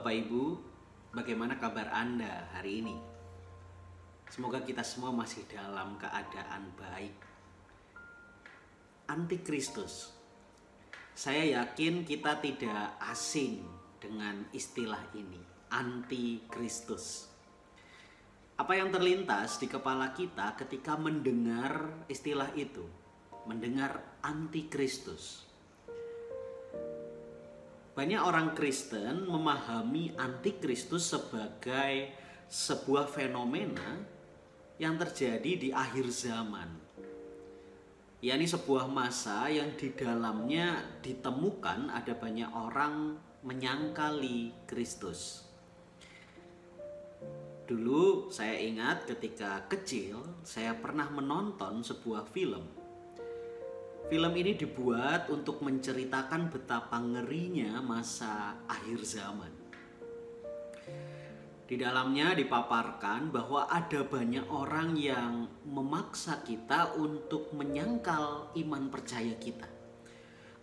Bapak Ibu, bagaimana kabar Anda hari ini? Semoga kita semua masih dalam keadaan baik. Antikristus. Saya yakin kita tidak asing dengan istilah ini, antikristus. Apa yang terlintas di kepala kita ketika mendengar istilah itu? Mendengar antikristus. Banyak orang Kristen memahami antikristus sebagai sebuah fenomena yang terjadi di akhir zaman. Yakni sebuah masa yang di dalamnya ditemukan ada banyak orang menyangkali Kristus. Dulu saya ingat ketika kecil saya pernah menonton sebuah film. Film ini dibuat untuk menceritakan betapa ngerinya masa akhir zaman. Di dalamnya dipaparkan bahwa ada banyak orang yang memaksa kita untuk menyangkal iman percaya kita.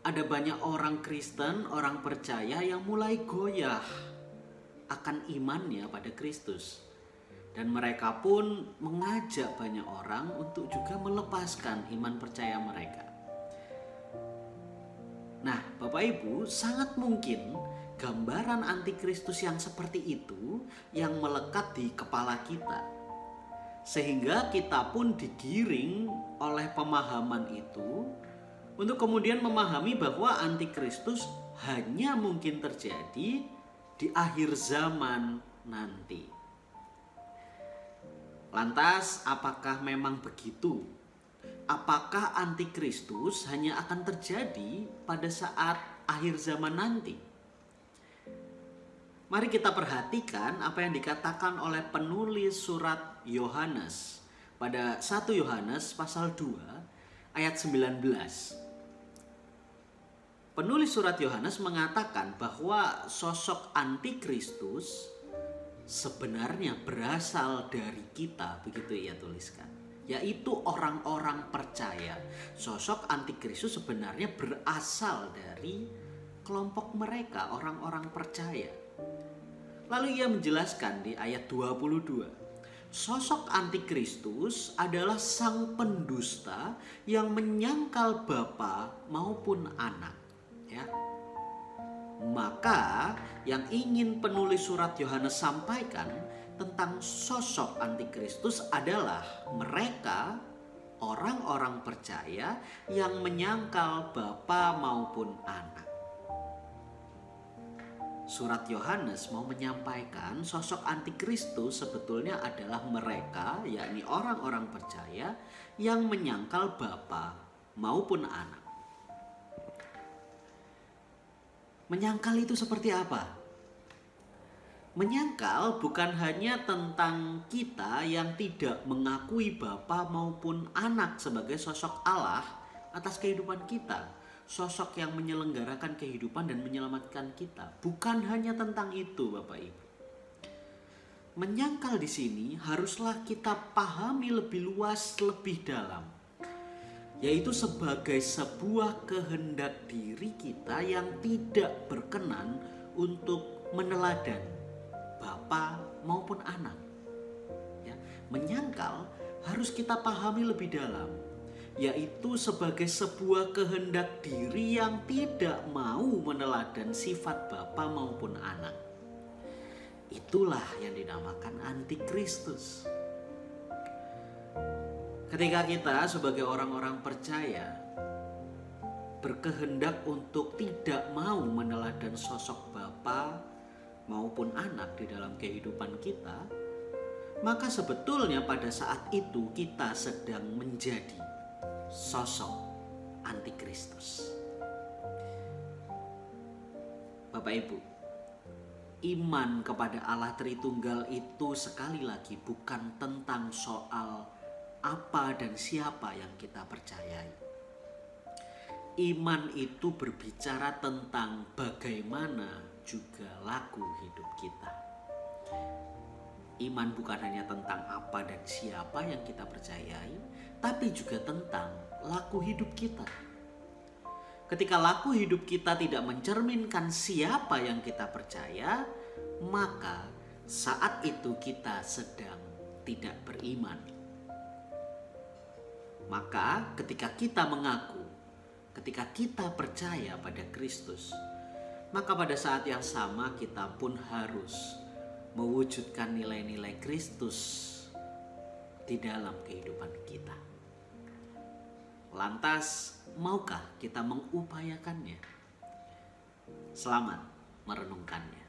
Ada banyak orang Kristen, orang percaya yang mulai goyah akan imannya pada Kristus. Dan mereka pun mengajak banyak orang untuk juga melepaskan iman percaya mereka. Nah, Bapak Ibu, sangat mungkin gambaran antikristus yang seperti itu yang melekat di kepala kita. Sehingga kita pun digiring oleh pemahaman itu untuk kemudian memahami bahwa antikristus hanya mungkin terjadi di akhir zaman nanti. Lantas, apakah memang begitu? Apakah antikristus hanya akan terjadi pada saat akhir zaman nanti? Mari kita perhatikan apa yang dikatakan oleh penulis surat Yohanes pada 1 Yohanes pasal 2 ayat 19. Penulis surat Yohanes mengatakan bahwa sosok antikristus sebenarnya berasal dari kita, begitu ia tuliskan. Yaitu orang-orang percaya. Sosok antikristus sebenarnya berasal dari kelompok mereka, orang-orang percaya. Lalu ia menjelaskan di ayat 22. Sosok antikristus adalah sang pendusta yang menyangkal bapa maupun anak. Ya. Maka yang ingin penulis surat Yohanes sampaikan tentang sosok antikristus adalah mereka orang-orang percaya yang menyangkal bapa maupun anak. Surat Yohanes mau menyampaikan sosok antikristus sebetulnya adalah mereka, yakni orang-orang percaya yang menyangkal bapa maupun anak. Menyangkal itu seperti apa? Menyangkal bukan hanya tentang kita yang tidak mengakui bapa maupun anak sebagai sosok Allah atas kehidupan kita. Sosok yang menyelenggarakan kehidupan dan menyelamatkan kita. Bukan hanya tentang itu, Bapak Ibu. Menyangkal di sini haruslah kita pahami lebih luas, lebih dalam. Yaitu sebagai sebuah kehendak diri kita yang tidak berkenan untuk meneladan bapa maupun anak. Ya, menyangkal harus kita pahami lebih dalam, yaitu sebagai sebuah kehendak diri yang tidak mau meneladan sifat bapa maupun anak. Itulah yang dinamakan antikristus. Ketika kita sebagai orang-orang percaya berkehendak untuk tidak mau meneladan sosok bapa maupun anak di dalam kehidupan kita, maka sebetulnya pada saat itu kita sedang menjadi sosok antikristus. Bapak Ibu, iman kepada Allah Tritunggal itu sekali lagi bukan tentang soal apa dan siapa yang kita percayai. Iman itu berbicara tentang bagaimana juga laku hidup kita. Iman bukan hanya tentang apa dan siapa yang kita percayai, tapi juga tentang laku hidup kita. Ketika laku hidup kita tidak mencerminkan siapa yang kita percaya, maka saat itu kita sedang tidak beriman. Maka ketika kita mengaku, ketika kita percaya pada Kristus, maka pada saat yang sama kita pun harus mewujudkan nilai-nilai Kristus di dalam kehidupan kita. Lantas, maukah kita mengupayakannya? Selamat merenungkannya.